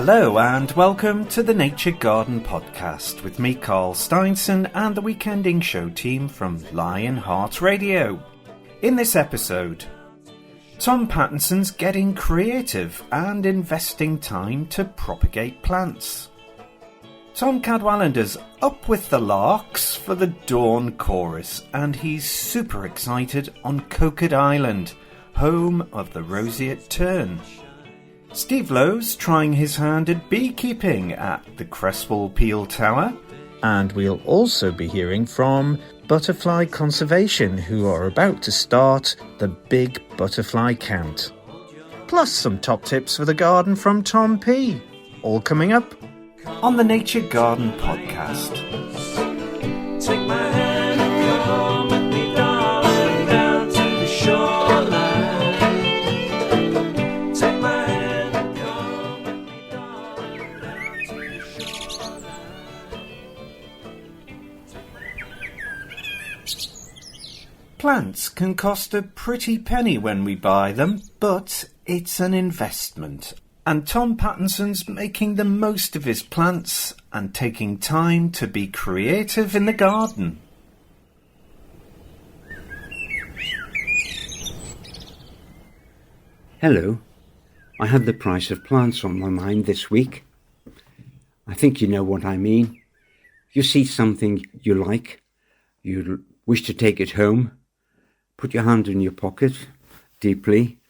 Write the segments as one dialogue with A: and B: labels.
A: Hello and welcome to the Nature Garden Podcast with me, Carl Steinson, and the Weekending Show team from Lionheart Radio. In this episode, Tom Pattinson's getting creative and investing time to propagate plants. Tom Cadwallender's up with the larks for the dawn chorus, and he's super excited on Coquet Island, home of the roseate tern. Steve Lowe's trying his hand at beekeeping at the Creswell Pele Tower. And we'll also be hearing from Butterfly Conservation, who are about to start the big butterfly count. Plus some top tips for the garden from Tom P. All coming up on the Nature Garden Podcast.
B: Take my hand and come with me, darling, down to the shoreline. Take my hand and come with me, darling, down to the shoreline.
A: Plants can cost a pretty penny when we buy them, but it's an investment. And Tom Pattinson's making the most of his plants and taking time to be creative in the garden.
C: Hello. I had the price of plants on my mind this week. I think you know what I mean. You see something you like, you wish to take it home, put your hand in your pocket deeply,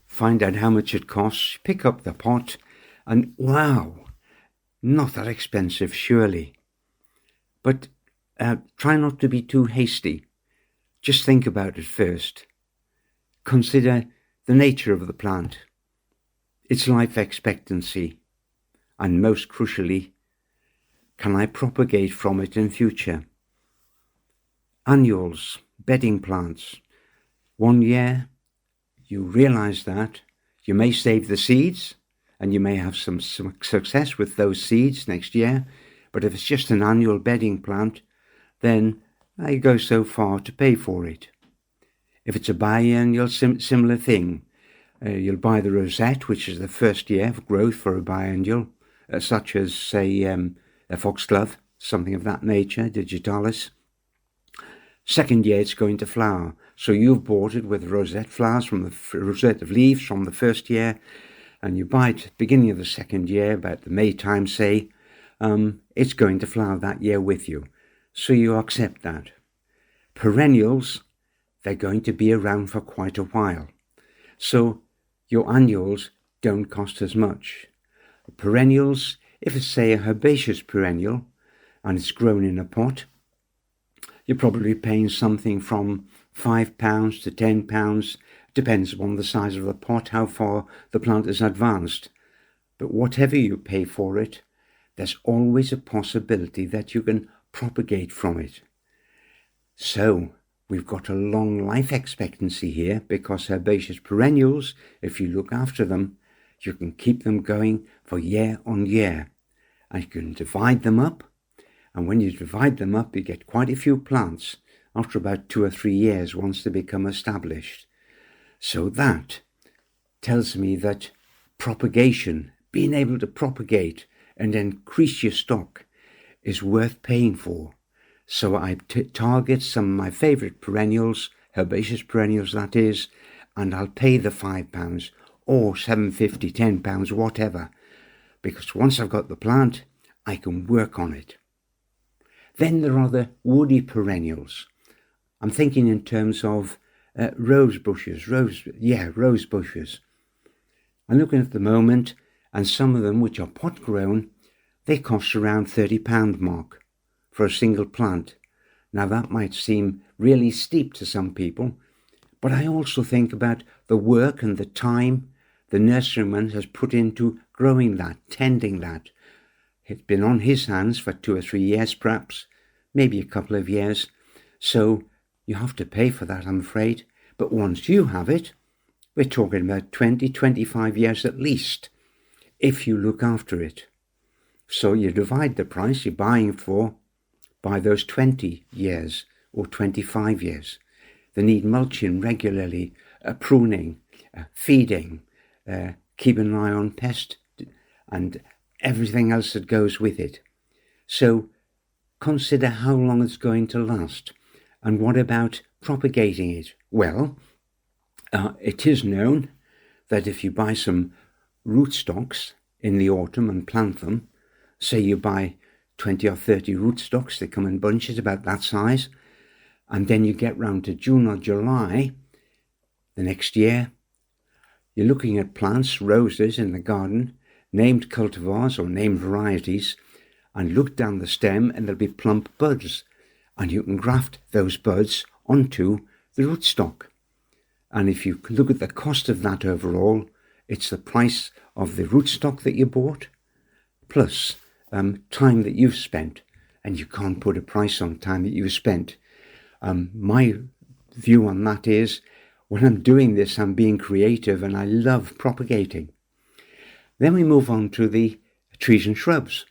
C: find out how much it costs, pick up the pot, and wow, not that expensive surely. But try not to be too hasty. Just think about it first. Consider the nature of the plant, its life expectancy, and most crucially, can I propagate from it in future? Annuals, bedding plants. 1 year, you realise that you may save the seeds and you may have some success with those seeds next year, but if it's just an annual bedding plant, then you go so far to pay for it. If it's a biennial, similar thing. You'll buy the rosette, which is the first year of growth for a biennial, such as, say, a foxglove, something of that nature, digitalis. Second year, it's going to flower. So you've bought it with rosette flowers from the rosette of leaves from the first year, and you buy it at the beginning of the second year, about the May time, say, it's going to flower that year with you. So you accept that. Perennials, they're going to be around for quite a while. So your annuals don't cost as much. Perennials, if it's, say, a herbaceous perennial, and it's grown in a pot, you're probably paying something from £5 to £10, depends upon the size of the pot, how far the plant is advanced. But whatever you pay for it, there's always a possibility that you can propagate from it. So we've got a long life expectancy here, because herbaceous perennials, if you look after them, you can keep them going for year on year. And you can divide them up. And when you divide them up, you get quite a few plants after about 2 or 3 years once they become established. So that tells me that propagation, being able to propagate and increase your stock, is worth paying for. So I target some of my favourite perennials, herbaceous perennials that is, and I'll pay the £5 or £7.50, £10, whatever, because once I've got the plant, I can work on it. Then there are the woody perennials. I'm thinking in terms of rose bushes. I'm looking at the moment, and some of them, which are pot grown, they cost around £30 mark for a single plant. Now that might seem really steep to some people, but I also think about the work and the time the nurseryman has put into growing that, tending that. It's been on his hands for 2 or 3 years perhaps, maybe a couple of years, so you have to pay for that, I'm afraid. But once you have it, we're talking about 20, 25 years at least, if you look after it. So you divide the price you're buying for by those 20 years or 25 years. They need mulching regularly, pruning, feeding, keep an eye on pest and everything else that goes with it. So consider how long it's going to last. And what about propagating it? Well, it is known that if you buy some rootstocks in the autumn and plant them, say you buy 20 or 30 rootstocks, they come in bunches about that size, and then you get round to June or July the next year, you're looking at plants, roses in the garden, named cultivars or named varieties, and look down the stem and there'll be plump buds, and you can graft those buds onto the rootstock. And if you look at the cost of that overall, it's the price of the rootstock that you bought plus time that you've spent, and you can't put a price on time that you've spent. My view on that is, when I'm doing this, I'm being creative and I love propagating. Then we move on to the trees and shrubs.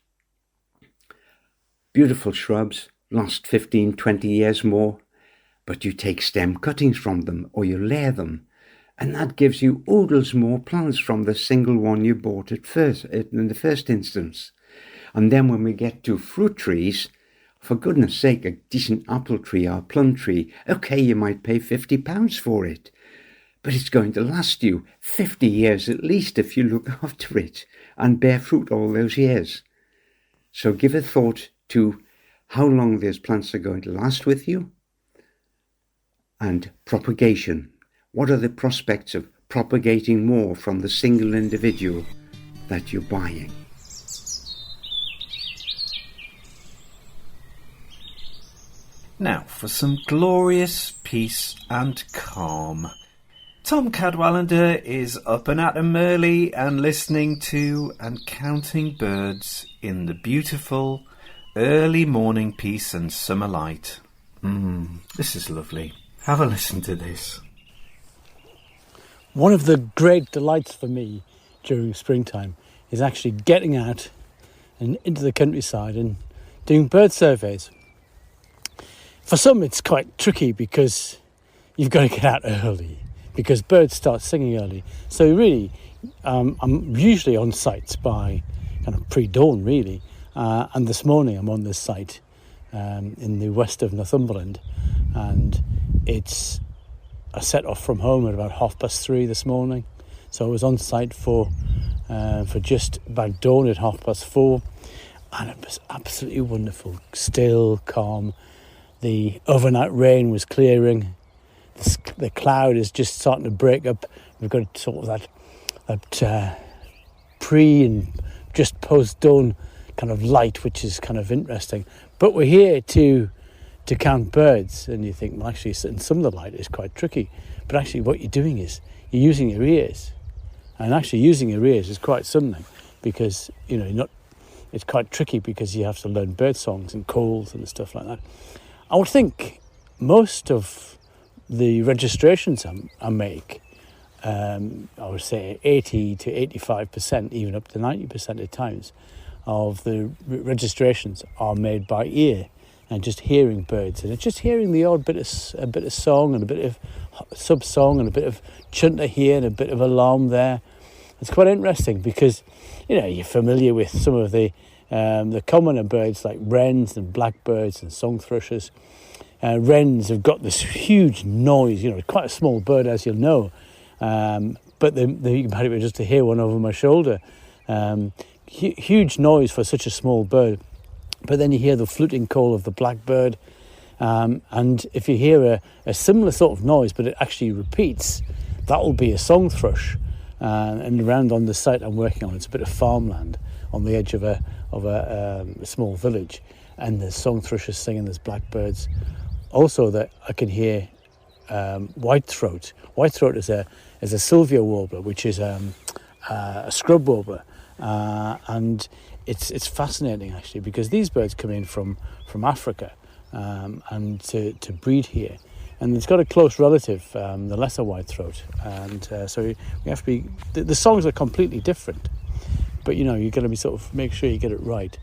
C: Beautiful shrubs, last 15, 20 years more, but you take stem cuttings from them or you layer them, and that gives you oodles more plants from the single one you bought in the first instance. And then when we get to fruit trees, for goodness sake, a decent apple tree or plum tree, okay, you might pay £50 for it, but it's going to last you 50 years at least if you look after it and bear fruit all those years. So give a thought to how long these plants are going to last with you. And propagation. What are the prospects of propagating more from the single individual that you're buying?
A: Now for some glorious peace and calm. Tom Cadwallender is up and at 'em early and listening to and counting birds in the beautiful early morning peace and summer light. This is lovely. Have a listen to this.
D: One of the great delights for me during springtime is actually getting out and into the countryside and doing bird surveys. For some it's quite tricky because you've got to get out early because birds start singing early. So really, I'm usually on sites by kind of pre-dawn really. And this morning I'm on this site in the west of Northumberland, and I set off from home at about 3:30 this morning, so I was on site for just about dawn at 4:30, and it was absolutely wonderful, still, calm. The overnight rain was clearing, the cloud is just starting to break up. We've got sort of that pre and just post-dawn kind of light, which is kind of interesting. But we're here to count birds, and you think, well, actually, in some of the light is quite tricky. But actually, what you're doing is you're using your ears, and actually using your ears is quite something because it's quite tricky because you have to learn bird songs and calls and stuff like that. I would think most of the registrations I make, I would say 80 to 85%, even up to 90% at times, of the registrations are made by ear and just hearing birds, and it's just hearing the odd bit of song and a bit of sub-song and a bit of chunter here and a bit of alarm there. It's quite interesting because you're familiar with some of the commoner birds like wrens and blackbirds and song thrushes. Wrens have got this huge noise, quite a small bird as you'll know, but you can probably just to hear one over my shoulder. Huge noise for such a small bird, but then you hear the fluting call of the blackbird, and if you hear a similar sort of noise but it actually repeats, that will be a song thrush. And around on the site I'm working on, it's a bit of farmland on the edge of a small village, and there's song thrushes singing, there's blackbirds. Also that I can hear whitethroat. Whitethroat is a sylvia warbler, which is a scrub warbler. And it's fascinating actually because these birds come in from Africa and to breed here, and it's got a close relative, the lesser whitethroat, and so we have to be. The songs are completely different, but you're going to be sort of make sure you get it right.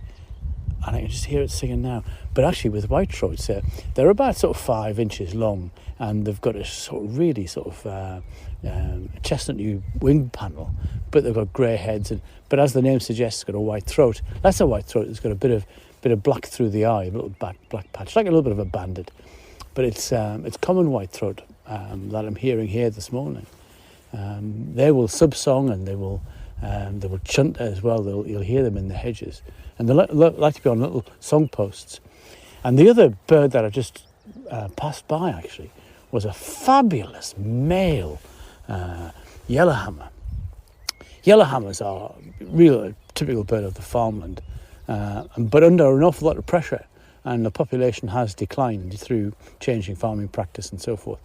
D: and I can just hear it singing now. But actually with whitethroats, they're about sort of 5 inches long, and they've got a sort of really sort of chestnut wing panel, but they've got grey heads. But as the name suggests, it's got a white throat. That's a white throat. It's got a bit of black through the eye, a little black patch, like a little bit of a banded. But it's common white throat that I'm hearing here this morning. They will subsong, and they will chunt as well. You'll hear them in the hedges, and they like to be on little song posts. And the other bird that I just passed by actually was a fabulous male yellowhammer. Yellowhammers are a typical bird of the farmland, but under an awful lot of pressure, and the population has declined through changing farming practice and so forth.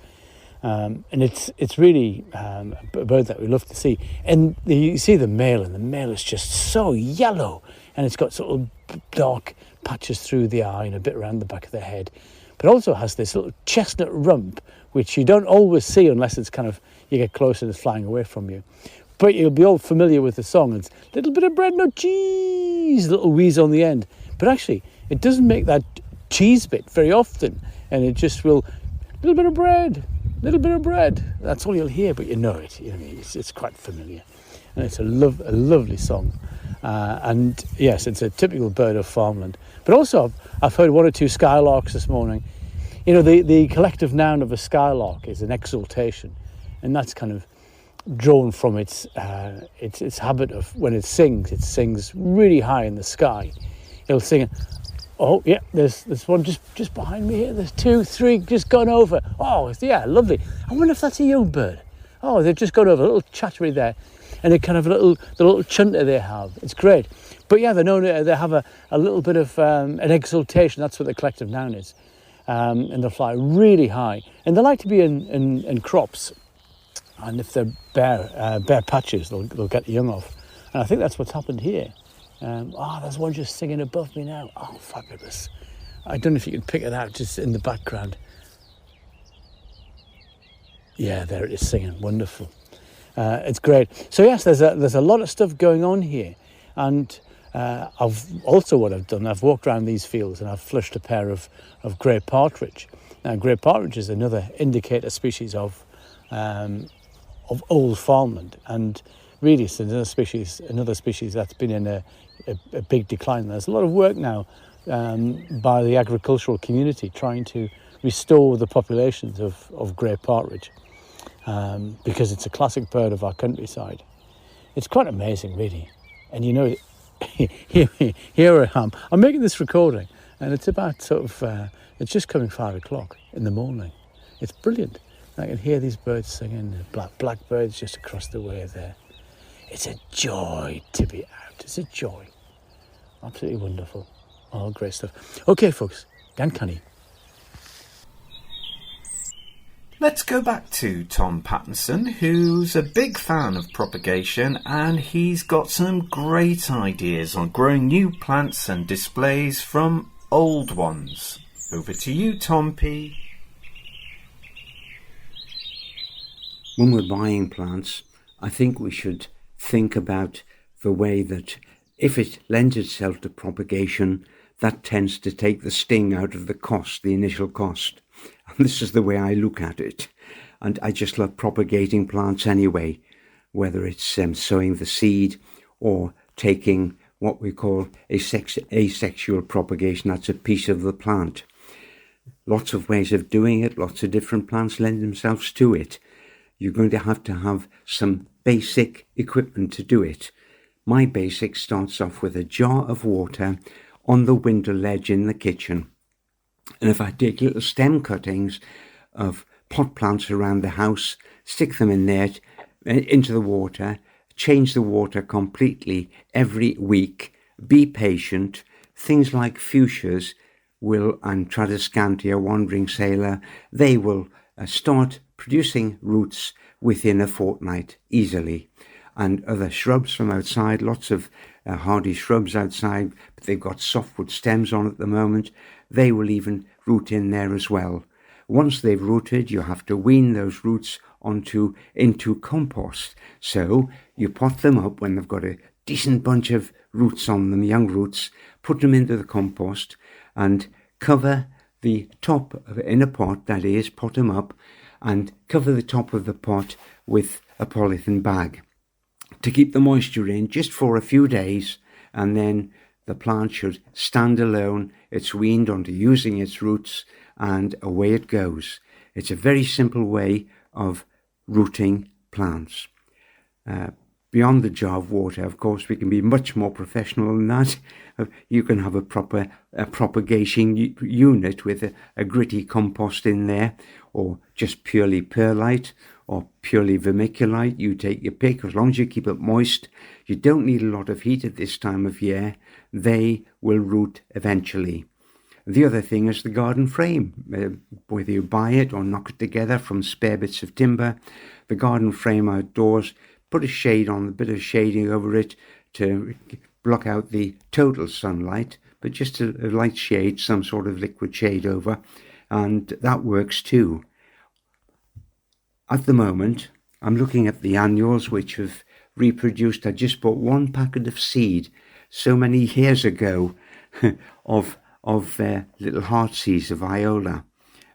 D: And it's really a bird that we love to see. And you see the male, and the male is just so yellow, and it's got sort of dark patches through the eye and a bit around the back of the head, but also has this little chestnut rump, which you don't always see unless it's kind of, you get close and it's flying away from you. But you'll be all familiar with the song. It's a little bit of bread, no cheese, little wheeze on the end. But actually, it doesn't make that cheese bit very often, and it just will, little bit of bread. That's all you'll hear, but you know it. You know, it's quite familiar, and it's a lovely song. And yes, it's a typical bird of farmland. But also, I've heard 1 or 2 skylarks this morning. You know, the collective noun of a skylark is an exultation, and that's kind of drawn from its habit of, when it sings really high in the sky. It'll sing. Oh yeah, there's one just behind me here. There's 2, 3 just gone over. Oh yeah, lovely. I wonder if that's a young bird. Oh, they've just gone over, a little chattery there, and a kind of the little chunter they have. It's great. But yeah, they have a little bit of an exultation. That's what the collective noun is, and they'll fly really high, and they like to be in crops. And if they're bare patches, they'll get the young off. And I think that's what's happened here. There's one just singing above me now. Oh, fabulous. I don't know if you can pick it out just in the background. Yeah, there it is singing. Wonderful. It's great. So yes, there's a lot of stuff going on here. And I've walked around these fields, and I've flushed a pair of grey partridge. Now, grey partridge is another indicator species of old farmland, and really it's another species that's been in a big decline. There's a lot of work now by the agricultural community trying to restore the populations of grey partridge, because it's a classic bird of our countryside. It's quite amazing, really. And you know, here I am. I'm making this recording, and it's about it's just coming 5 o'clock in the morning. It's brilliant. I can hear these birds singing, blackbirds just across the way there. It's a joy to be out. It's a joy. Absolutely wonderful. Oh, great stuff. Okay, folks, gan canny.
A: Let's go back to Tom Pattinson, who's a big fan of propagation, and he's got some great ideas on growing new plants and displays from old ones. Over to you, Tom P.
C: When we're buying plants, I think we should think about the way that if it lends itself to propagation, that tends to take the sting out of the cost, the initial cost. And this is the way I look at it. And I just love propagating plants anyway, whether it's sowing the seed or taking what we call asexual propagation. That's a piece of the plant. Lots of ways of doing it. Lots of different plants lend themselves to it. You're going to have some basic equipment to do it. My basic starts off with a jar of water on the window ledge in the kitchen. And if I take little stem cuttings of pot plants around the house, stick them in there into the water, change the water completely every week, be patient. Things like fuchsias and Tradescantia, wandering sailor, they will start producing roots within a fortnight easily. And other shrubs from outside, lots of hardy shrubs outside, but they've got softwood stems on at the moment. They will even root in there as well. Once they've rooted, you have to wean those roots into compost. So you pot them up when they've got a decent bunch of roots on them, young roots, put them into the compost and cover the top in a pot, that is, pot them up and cover the top of the pot with a polythene bag to keep the moisture in just for a few days, and then the plant should stand alone. It's weaned onto using its roots and away it goes. It's a very simple way of rooting plants. Beyond the jar of water, of course, we can be much more professional than that. You can have a proper propagation unit with a gritty compost in there, or just purely perlite or purely vermiculite. You take your pick, as long as you keep it moist. You don't need a lot of heat at this time of year. They will root eventually. The other thing is the garden frame. Whether you buy it or knock it together from spare bits of timber, the garden frame outdoors, put a shade on, a bit of shading over it to block out the total sunlight, but just a light shade, some sort of liquid shade over, and that works too. At the moment, I'm looking at the annuals which have reproduced. I just bought one packet of seed so many years ago of little heart seeds of viola,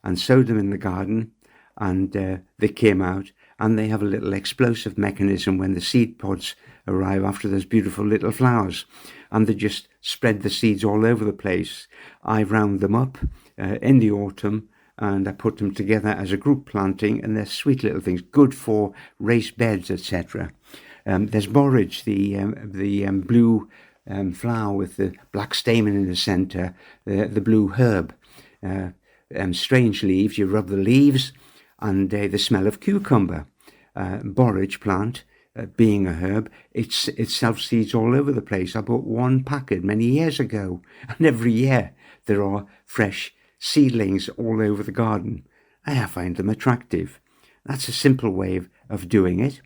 C: and sowed them in the garden, and they came out, and they have a little explosive mechanism when the seed pods arrive after those beautiful little flowers, and they just spread the seeds all over the place. I round them up in the autumn, and I put them together as a group planting, and they're sweet little things, good for raised beds, etc. There's borage, the blue flower with the black stamen in the centre, the blue herb. Strange leaves, you rub the leaves, and the smell of cucumber. Borage plant, being a herb, it self-seeds all over the place. I bought one packet many years ago, and every year there are fresh seedlings all over the garden. I find them attractive. That's a simple way of doing it.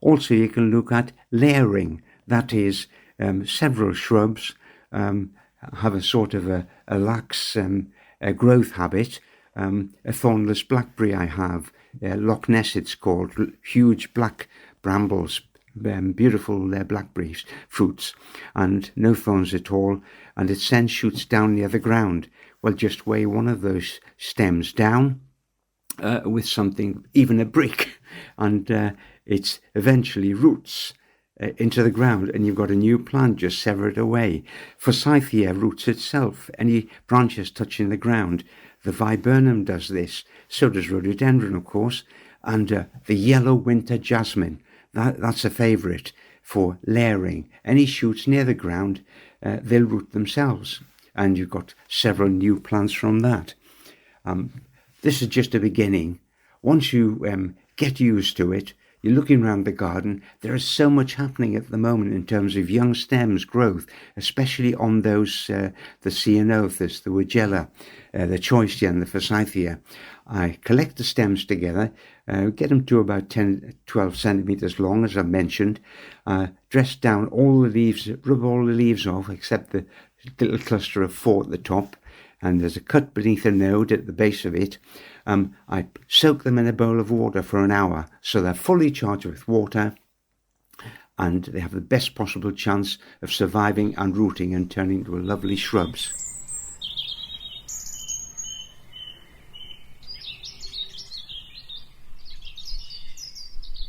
C: Also, you can look at layering. That is, several shrubs have a sort of a lax growth habit. A thornless blackberry I have, Loch Ness it's called, huge black brambles, beautiful blackberries, fruits, and no thorns at all, and it then shoots down near the ground. Well, just weigh one of those stems down with something, even a brick, and it eventually roots into the ground, and you've got a new plant. Just sever it away. Forsythia roots itself. Any branches touching the ground. The viburnum does this. So does rhododendron, of course, and the yellow winter jasmine. That's a favourite for layering. Any shoots near the ground, they'll root themselves, and you've got several new plants from that. This is just a beginning. Once you get used to it, you're looking around the garden, there is so much happening at the moment in terms of young stems growth, especially on those, the ceanothus, the Weigela, the choicea and the forsythia. I collect the stems together, get them to about 10-12 centimetres long, as I've mentioned, dress down all the leaves, rub all the leaves off except the little cluster of 4 at the top, and there's a cut beneath a node at the base of it. I soak them in a bowl of water for an hour, so they're fully charged with water, and they have the best possible chance of surviving and rooting and turning into lovely shrubs.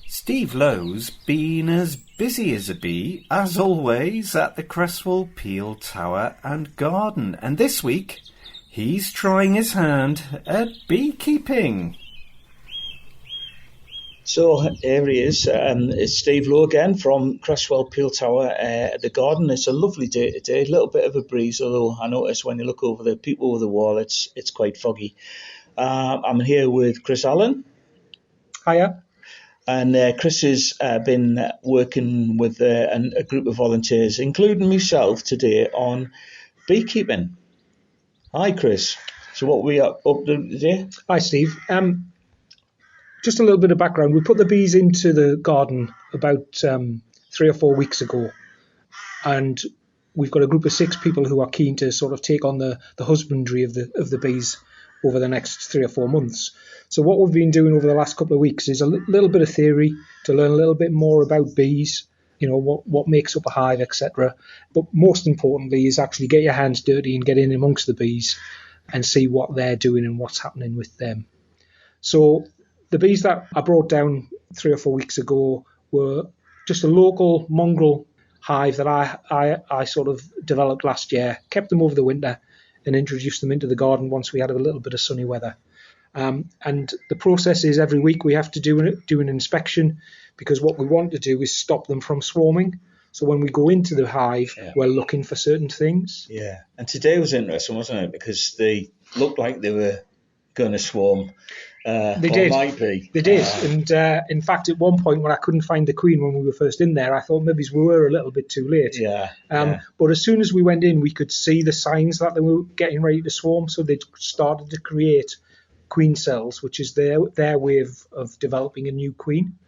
A: Steve Lowe's been as busy as a bee, as always, at the Creswell Pele Tower and Garden, and this week he's trying his hand at beekeeping.
E: So here he is. It's Steve Lowe again from Creswell Pele Tower at the garden. It's a lovely day today, a little bit of a breeze, although I notice when you look over the peep over the wall, it's quite foggy. I'm here with Chris Allen.
F: Hiya.
E: And Chris has been working with a group of volunteers, including myself today, on beekeeping. Hi, Chris. So what are we up to today?
F: Hi, Steve. Just a little bit of background. We put the bees into the garden about 3 or 4 weeks ago, and we've got a group of 6 people who are keen to sort of take on the husbandry of the bees over the next 3 or 4 months. So what we've been doing over the last couple of weeks is a little bit of theory to learn a little bit more about bees, what makes up a hive, etc. But most importantly is actually get your hands dirty and get in amongst the bees and see what they're doing and what's happening with them. So the bees that I brought down 3 or 4 weeks ago were just a local mongrel hive that I sort of developed last year, kept them over the winter and introduced them into the garden once we had a little bit of sunny weather. And the process is every week we have to do an inspection, because what we want to do is stop them from swarming. So when we go into the hive, we're looking for certain things.
E: Yeah, and today was interesting, wasn't it? Because they looked like they were going to swarm.
F: They did.
E: Might be.
F: They did. And in fact, at one point when I couldn't find the queen when we were first in there, I thought maybe we were a little bit too late. But as soon as we went in, we could see the signs that they were getting ready to swarm. So they started to create queen cells, which is their way of developing a new queen.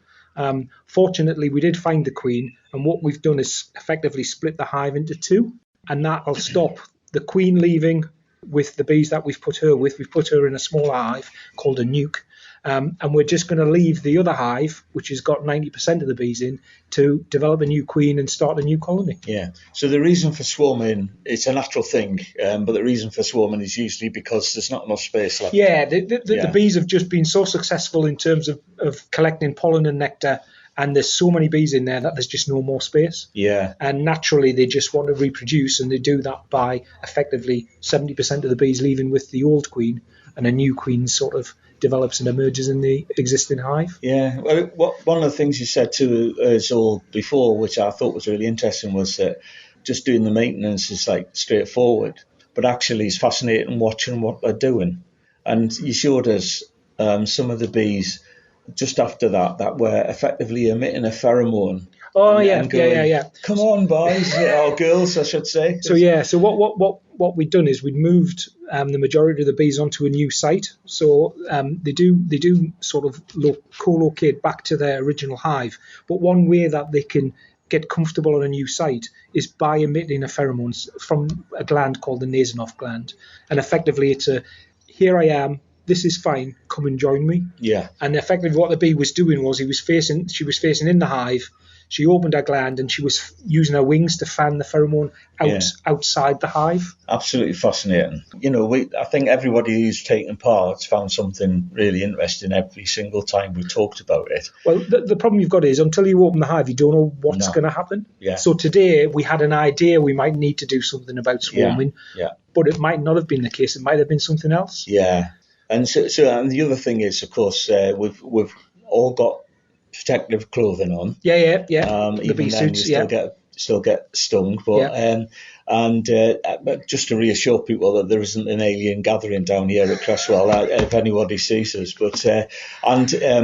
F: Fortunately, we did find the queen, and what we've done is effectively split the hive into 2, and that'll stop the queen leaving with the bees that we've put her with. We've put her in a small hive called a nuke, and we're just going to leave the other hive, which has got 90% of the bees in, to develop a new queen and start a new colony.
E: Yeah. So the reason for swarming, it's a natural thing, but the reason for swarming is usually because there's not enough space left.
F: Yeah, the bees have just been so successful in terms of collecting pollen and nectar, and there's so many bees in there that there's just no more space.
E: Yeah.
F: And naturally, they just want to reproduce, and they do that by effectively 70% of the bees leaving with the old queen, and a new queen sort of develops and emerges in the existing hive.
E: Yeah. Well, one of the things you said to us all before, which I thought was really interesting, was that just doing the maintenance is like straightforward, but actually it's fascinating watching what they're doing. And you showed us some of the bees just after that were effectively emitting a pheromone.
F: Oh,
E: and going,
F: yeah.
E: Come on, boys, or girls, I should say.
F: So what we'd done is we'd moved the majority of the bees onto a new site. So they do sort of co-locate back to their original hive. But one way that they can get comfortable on a new site is by emitting a pheromone from a gland called the Nasonoff gland. And effectively, it's here I am. This is fine. Come and join me.
E: Yeah.
F: And effectively, what the bee was doing was she was facing in the hive. She opened her gland and she was using her wings to fan the pheromone outside the hive.
E: Absolutely fascinating. I think everybody who's taken part found something really interesting every single time we talked about it.
F: Well, the problem you've got is until you open the hive, you don't know what's going to happen.
E: Yeah.
F: So today we had an idea we might need to do something about swarming, but it might not have been the case. It might have been something else.
E: Yeah. And so and the other thing is, of course, we've all got protective clothing on.
F: Yeah.
E: The bee suits, still get stung, but but just to reassure people that there isn't an alien gathering down here at Creswell if anybody sees us. But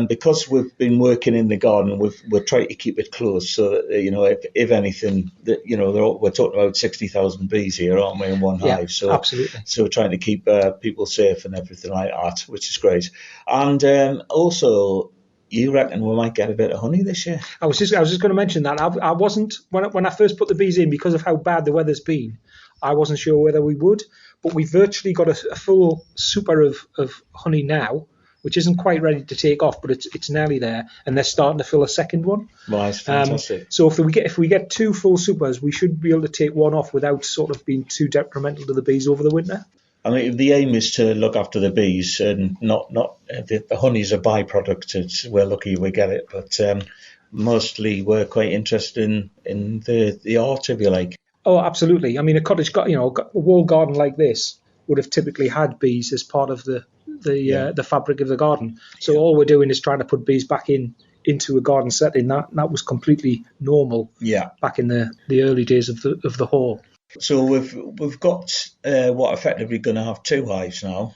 E: because we've been working in the garden, we're trying to keep it closed so that if anything, that we're talking about 60,000 bees here, aren't we, in one hive? So
F: absolutely.
E: So we're trying to keep people safe and everything like that, which is great. And also, you reckon we might get a bit of honey this year?
F: I was just going to mention that. I wasn't when I first put the bees in, because of how bad the weather's been. I wasn't sure whether we would, but we've virtually got a full super of honey now, which isn't quite ready to take off, but it's nearly there, and they're starting to fill a second one.
E: Right, fantastic.
F: So if we get 2 full supers, we should be able to take one off without sort of being too detrimental to the bees over the winter.
E: I mean, the aim is to look after the bees and not the honey's a byproduct. We're lucky we get it, but mostly we're quite interested in the art, if you like.
F: Oh, absolutely. I mean, a cottage, a walled garden like this would have typically had bees as part of the fabric of the garden. So all we're doing is trying to put bees back into a garden setting. That was completely normal.
E: Yeah.
F: Back in the early days of the hall.
E: So we've got what effectively going to have 2 hives now,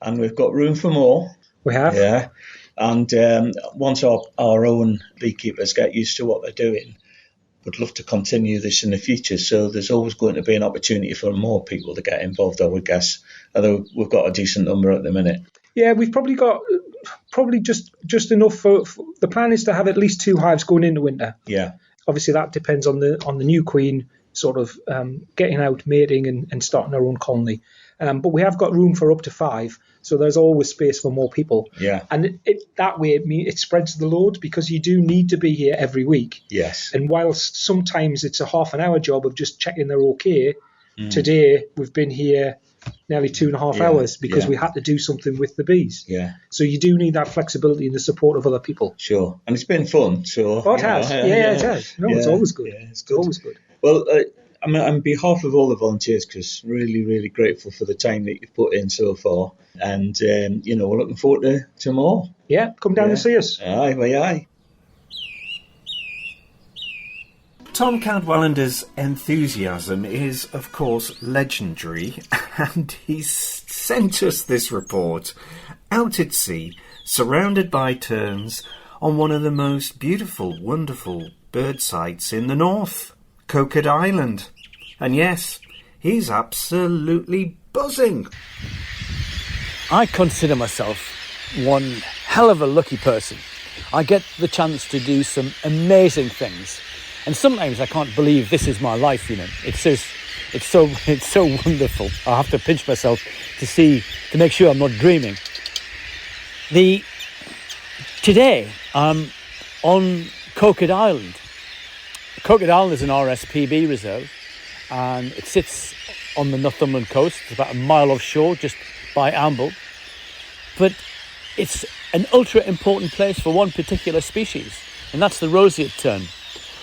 E: and we've got room for more.
F: We have.
E: Yeah. And once our own beekeepers get used to what they're doing, we'd love to continue this in the future. So there's always going to be an opportunity for more people to get involved, I would guess, although we've got a decent number at the minute.
F: Yeah, we've probably got just enough for the plan is to have at least 2 hives going into winter.
E: Yeah.
F: Obviously, that depends on the new queen sort of getting out, mating and starting her own colony. But we have got room for up to 5. So there's always space for more people.
E: Yeah.
F: And that way it spreads the load, because you do need to be here every week.
E: Yes.
F: And whilst sometimes it's a half an hour job of just checking they're okay, today we've been here nearly 2.5 hours because we had to do something with the bees.
E: Yeah.
F: So you do need that flexibility and the support of other people.
E: Sure. And it's been fun. So.
F: Oh, it has. It has. No, it's always good.
E: Yeah,
F: it's always good.
E: Well, I mean, on behalf of all the volunteers, Chris, really, really grateful for the time that you've put in so far. And, we're looking forward to more.
F: Yeah, come down and see us.
E: Aye.
A: Tom Cadwallender's enthusiasm is, of course, legendary, and he's sent us this report out at sea, surrounded by terns, on one of the most beautiful, wonderful bird sites in the north, Coquet Island. And yes, he's absolutely buzzing.
D: I consider myself one hell of a lucky person. I get the chance to do some amazing things. And sometimes I can't believe this is my life, It's so wonderful. I have to pinch myself to make sure I'm not dreaming. Today I'm on Coquet Island. Coquet Island is an RSPB reserve, and it sits on the Northumberland coast. It's about a mile offshore, just by Amble. But it's an ultra important place for one particular species, and that's the roseate tern.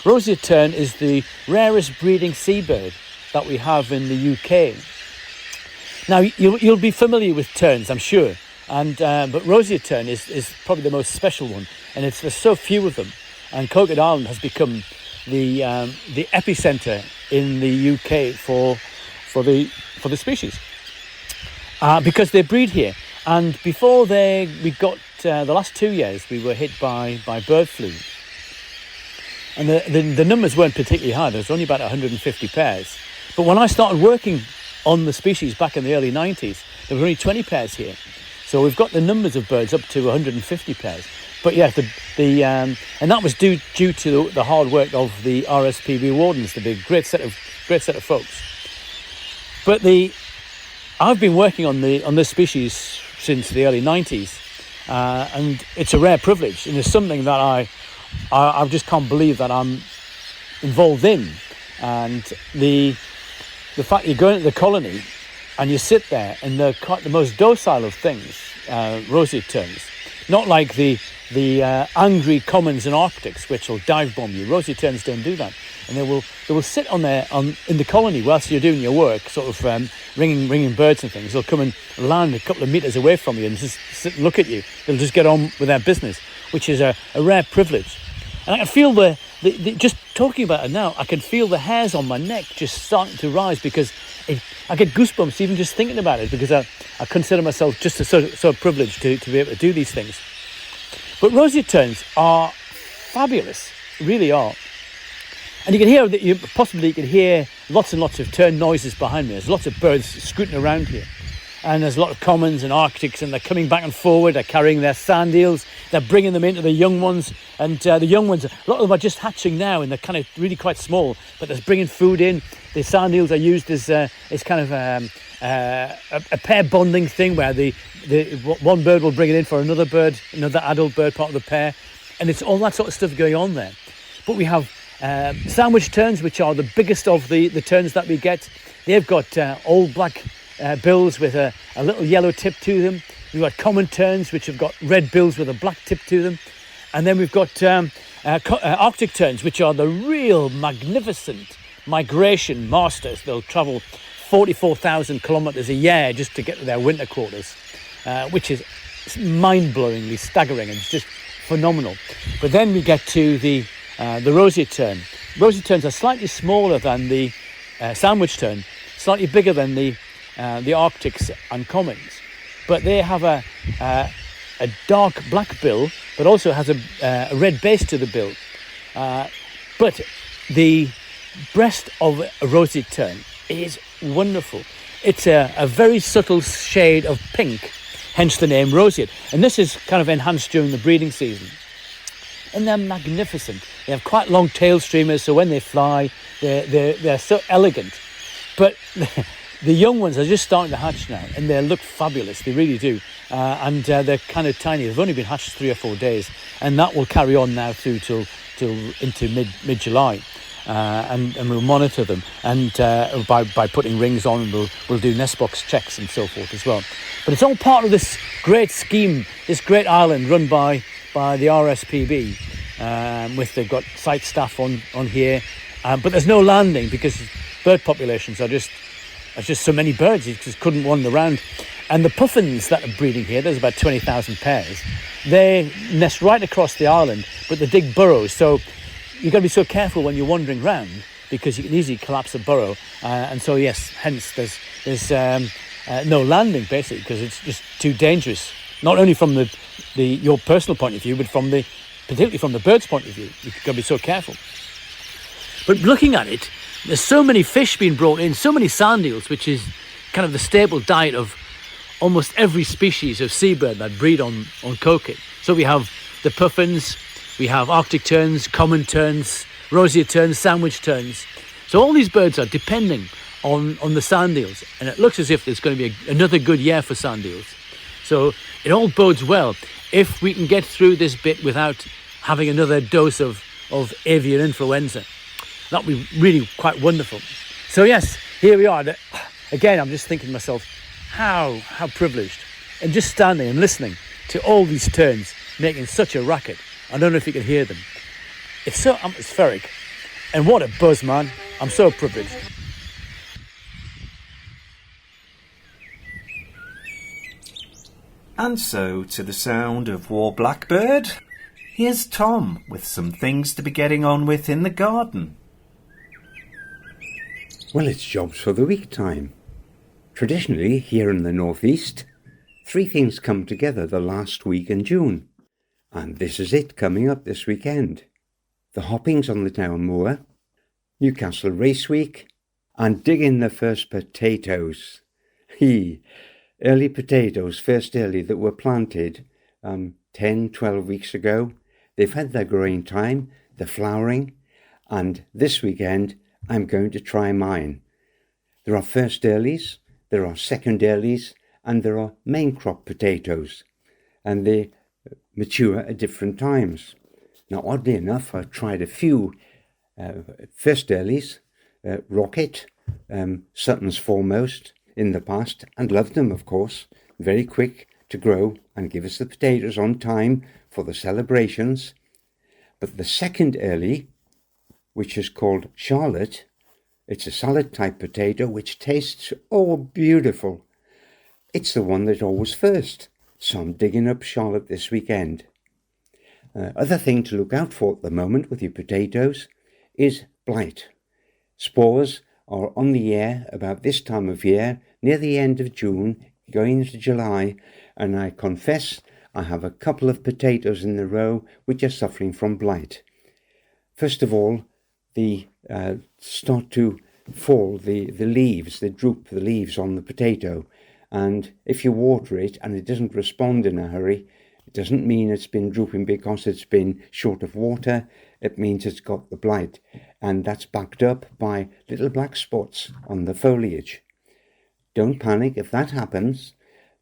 D: Roseate tern is the rarest breeding seabird that we have in the UK. Now, you'll be familiar with terns, I'm sure, but roseate tern is probably the most special one, and there's so few of them. And Coquet Island has become the epicenter in the UK for the species because they breed here. And before we got the last 2 years, we were hit by bird flu. And the numbers weren't particularly high. There was only about 150 pairs. But when I started working on the species back in the early 90s, there were only 20 pairs here. So we've got the numbers of birds up to 150 pairs. But yeah, and that was due to the hard work of the RSPB wardens, the big great set of folks. But I've been working on this species since the early 90s, and it's a rare privilege, and it's something that I just can't believe that I'm involved in. And the fact you go into the colony and you sit there, and they're quite the most docile of things, roseate terns, not like the angry commons and arctics, which will dive bomb you. Roseate terns don't do that, and they will sit in the colony whilst you're doing your work, sort of ringing birds and things. They'll come and land a couple of meters away from you and just sit and look at you. They'll just get on with their business, which is a rare privilege. And I can feel the just talking about it now, I can feel the hairs on my neck just starting to rise, because I get goosebumps even just thinking about it, because I consider myself just so privileged to be able to do these things. But roseate terns are fabulous, really are. And you can hear lots and lots of tern noises behind me. There's lots of birds scooting around here. And there's a lot of commons and arctics, and they're coming back and forward. They're carrying their sand eels. They're bringing them into the young ones. And the young ones, a lot of them are just hatching now, and they're kind of really quite small. But they're bringing food in. The sand eels are used as kind of a pair bonding thing, where the one bird will bring it in for another adult bird, part of the pair. And it's all that sort of stuff going on there. But we have sandwich terns, which are the biggest of the terns that we get. They've got all black bills with a little yellow tip to them. We've got common terns, which have got red bills with a black tip to them. And then we've got Arctic terns, which are the real magnificent migration masters. They'll travel 44,000 kilometres a year just to get to their winter quarters, which is mind-blowingly staggering, and it's just phenomenal. But then we get to the roseate tern. Roseate terns are slightly smaller than the sandwich tern, slightly bigger than the arctics and commons, but they have a dark black bill, but also has a red base to the bill. But the breast of a roseate tern is wonderful. It's a very subtle shade of pink, hence the name roseate. And this is kind of enhanced during the breeding season. And they're magnificent. They have quite long tail streamers, so when they fly, they're so elegant. But The young ones are just starting to hatch now, and they look fabulous. They really do. And they're kind of tiny. They've only been hatched 3 or 4 days, and that will carry on now through till into mid-July. And we'll monitor them, and by putting rings on, we'll do nest box checks and so forth as well. But it's all part of this great scheme, this great island run by the RSPB. They've got site staff on here, but there's no landing because bird populations are just so many birds. You just couldn't wander around. And the puffins that are breeding here, there's about 20,000 pairs. They nest right across the island, but they dig burrows. So you've got to be so careful when you're wandering around because you can easily collapse a burrow. And so, yes, hence there's no landing, basically, because it's just too dangerous. Not only from your personal point of view, but particularly from the bird's point of view. You've got to be so careful. But looking at it, there's so many fish being brought in, so many sand eels, which is kind of the staple diet of almost every species of seabird that breed on Coquet. So we have the puffins, we have Arctic terns, common terns, roseate terns, sandwich terns. So all these birds are depending on the sand eels, and it looks as if there's going to be another good year for sand eels. So it all bodes well if we can get through this bit without having another dose of avian influenza. That would be really quite wonderful. So yes, here we are. Again, I'm just thinking to myself, how privileged. And just standing and listening to all these terns making such a racket. I don't know if you can hear them. It's so atmospheric. And what a buzz, man. I'm so privileged.
A: And so, to the sound of War Blackbird, here's Tom with some things to be getting on with in the garden.
C: Well, it's jobs for the week time. Traditionally, here in the northeast, 3 things come together the last week in June. And this is it coming up this weekend. The hoppings on the town moor, Newcastle Race Week, and digging the first potatoes. Early potatoes, first early, that were planted 10, 12 weeks ago. They've had their growing time, the flowering, and this weekend I'm going to try mine. There are first earlies, there are second earlies, and there are main crop potatoes, and they mature at different times. Now, oddly enough, I've tried a few first earlies, Rocket, Sutton's Foremost, in the past, and loved them, of course. Very quick to grow and give us the potatoes on time for the celebrations. But the second early, which is called Charlotte, it's a salad type potato which tastes beautiful. It's the one that always first, so I'm digging up Charlotte this weekend. Other thing to look out for at the moment with your potatoes is blight. Spores are on the air about this time of year, near the end of June, going into July, and I confess I have a couple of potatoes in the row which are suffering from blight. First of all, they start to fall, the leaves, they droop the leaves on the potato, and if you water it and it doesn't respond in a hurry, it doesn't mean it's been drooping because it's been short of water. It means it's got the blight, and that's backed up by little black spots on the foliage. Don't panic if that happens.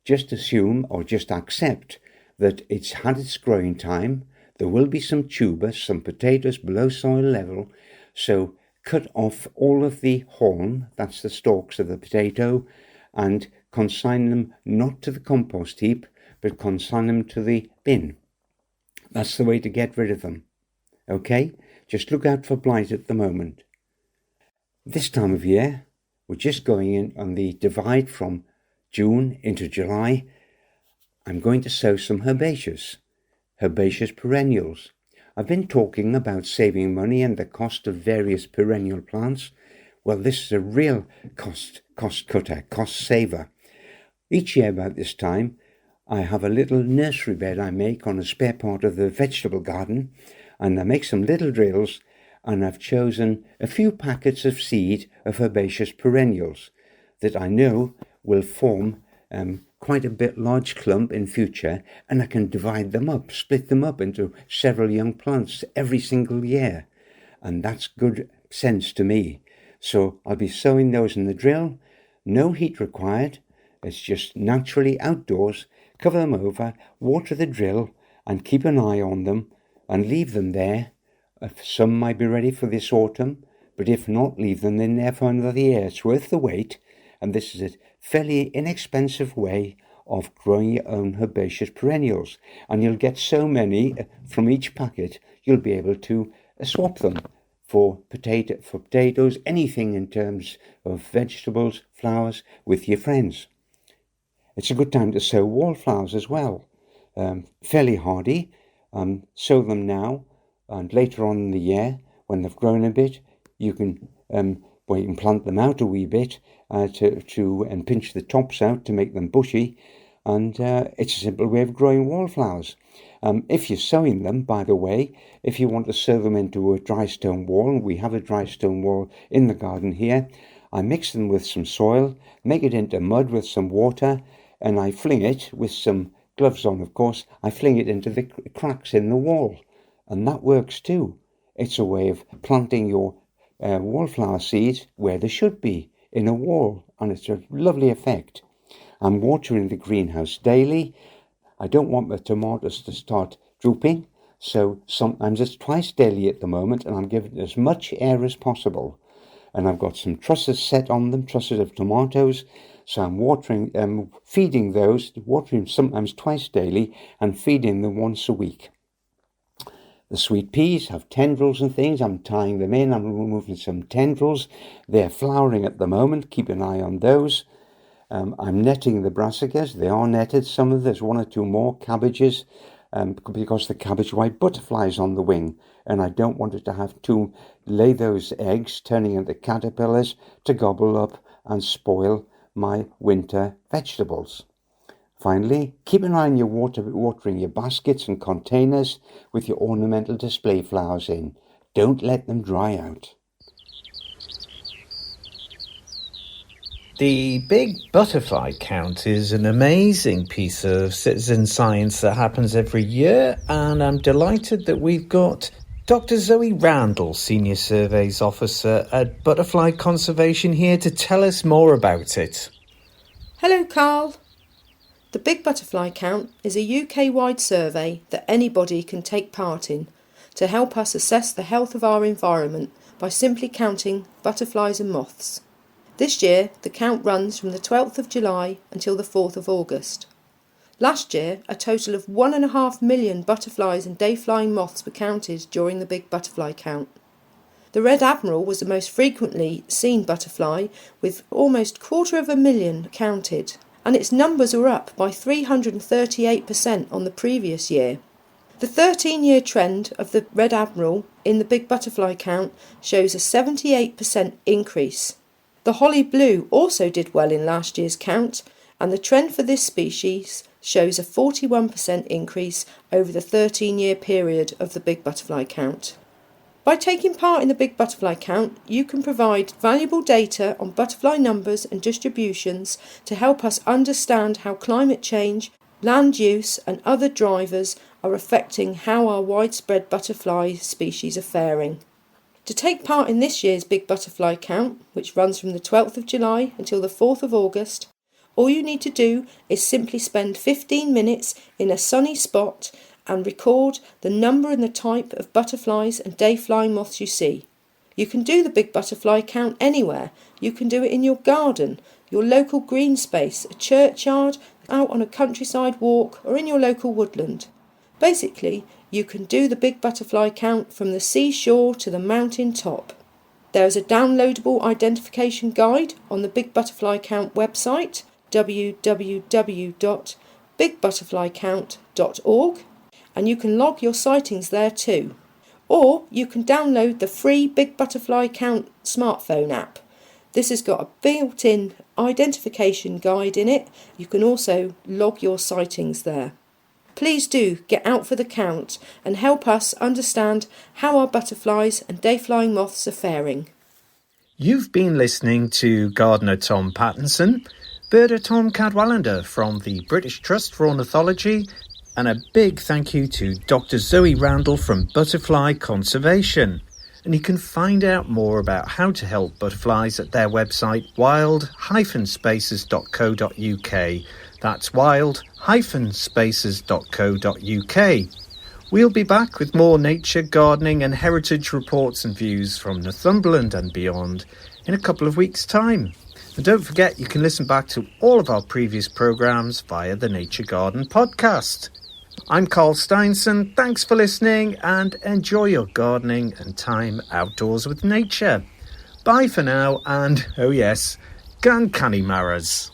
C: Just assume or just accept that it's had its growing time. There will be some tubers, some potatoes below soil level, so cut off all of the horn, that's the stalks of the potato, and consign them not to the compost heap, but consign them to the bin. That's the way to get rid of them. Okay? Just look out for blight at the moment. This time of year, we're just going in on the divide from June into July. I'm going to sow some herbaceous perennials. I've been talking about saving money and the cost of various perennial plants. Well, this is a real cost cutter, cost saver. Each year about this time, I have a little nursery bed I make on a spare part of the vegetable garden, and I make some little drills, and I've chosen a few packets of seed of herbaceous perennials that I know will form quite a bit large clump in future, and I can divide them up, split them up into several young plants every single year, and that's good sense to me. So I'll be sowing those in the drill. No heat required. It's just naturally outdoors. Cover them over, water the drill, and keep an eye on them and leave them there. Some might be ready for this autumn, but if not, leave them in there for another year. It's worth the wait, and this is a fairly inexpensive way of growing your own herbaceous perennials. And you'll get so many from each packet, you'll be able to swap them for potatoes, anything in terms of vegetables, flowers, with your friends. It's a good time to sow wallflowers as well. Fairly hardy. Sow them now, and later on in the year, when they've grown a bit, you can plant them out a wee bit and pinch the tops out to make them bushy. And it's a simple way of growing wallflowers. If you're sowing them, by the way, if you want to sow them into a dry stone wall, we have a dry stone wall in the garden here, I mix them with some soil, make it into mud with some water, and I fling it, with some gloves on of course, I fling it into the cracks in the wall. And that works too. It's a way of planting your wallflower seeds where they should be, in a wall, and it's a lovely effect. I'm watering the greenhouse daily. I don't want the tomatoes to start drooping, so sometimes it's twice daily at the moment, and I'm giving as much air as possible. And I've got some trusses set on them, trusses of tomatoes, so I'm watering, feeding those, watering sometimes twice daily, and feeding them once a week. The sweet peas have tendrils and things. I'm tying them in. I'm removing some tendrils. They're flowering at the moment. Keep an eye on those. I'm netting the brassicas. They are netted. There's one or two more cabbages because the cabbage white butterflies on the wing. And I don't want it to have to lay those eggs, turning into caterpillars, to gobble up and spoil my winter vegetables. Finally, keep an eye on your watering your baskets and containers with your ornamental display flowers in. Don't let them dry out.
A: The big butterfly count is an amazing piece of citizen science that happens every year, and I'm delighted that we've got Dr Zoe Randall, Senior Surveys Officer at Butterfly Conservation, here to tell us more about it.
G: Hello, Carl. The Big Butterfly Count is a UK-wide survey that anybody can take part in to help us assess the health of our environment by simply counting butterflies and moths. This year, the count runs from the 12th of July until the 4th of August. Last year, a total of 1.5 million butterflies and day-flying moths were counted during the Big Butterfly Count. The Red Admiral was the most frequently seen butterfly, with almost 250,000 counted, and its numbers were up by 338% on the previous year. The 13-year trend of the Red Admiral in the Big Butterfly Count shows a 78% increase. The Holly Blue also did well in last year's count, and the trend for this species shows a 41% increase over the 13-year period of the Big Butterfly Count. By taking part in the Big Butterfly Count, you can provide valuable data on butterfly numbers and distributions to help us understand how climate change, land use and other drivers are affecting how our widespread butterfly species are faring. To take part in this year's Big Butterfly Count, which runs from the 12th of July until the 4th of August, all you need to do is simply spend 15 minutes in a sunny spot and record the number and the type of butterflies and day-flying moths you see. You can do the Big Butterfly Count anywhere. You can do it in your garden, your local green space, a churchyard, out on a countryside walk, or in your local woodland. Basically, you can do the Big Butterfly Count from the seashore to the mountain top. There is a downloadable identification guide on the Big Butterfly Count website, www.bigbutterflycount.org, and you can log your sightings there too. Or you can download the free Big Butterfly Count smartphone app. This has got a built-in identification guide in it. You can also log your sightings there. Please do get out for the count and help us understand how our butterflies and day-flying moths are faring.
A: You've been listening to Gardener Tom Pattinson, Birder Tom Cadwallender from the British Trust for Ornithology, and a big thank you to Dr Zoe Randall from Butterfly Conservation. and you can find out more about how to help butterflies at their website wild-spaces.co.uk. That's wild-spaces.co.uk. We'll be back with more nature, gardening and heritage reports and views from Northumberland and beyond in a couple of weeks' time. And don't forget, you can listen back to all of our previous programmes via the Nature Garden podcast. I'm Carl Steinson, thanks for listening and enjoy your gardening and time outdoors with nature. Bye for now and, oh yes, gan canny maras.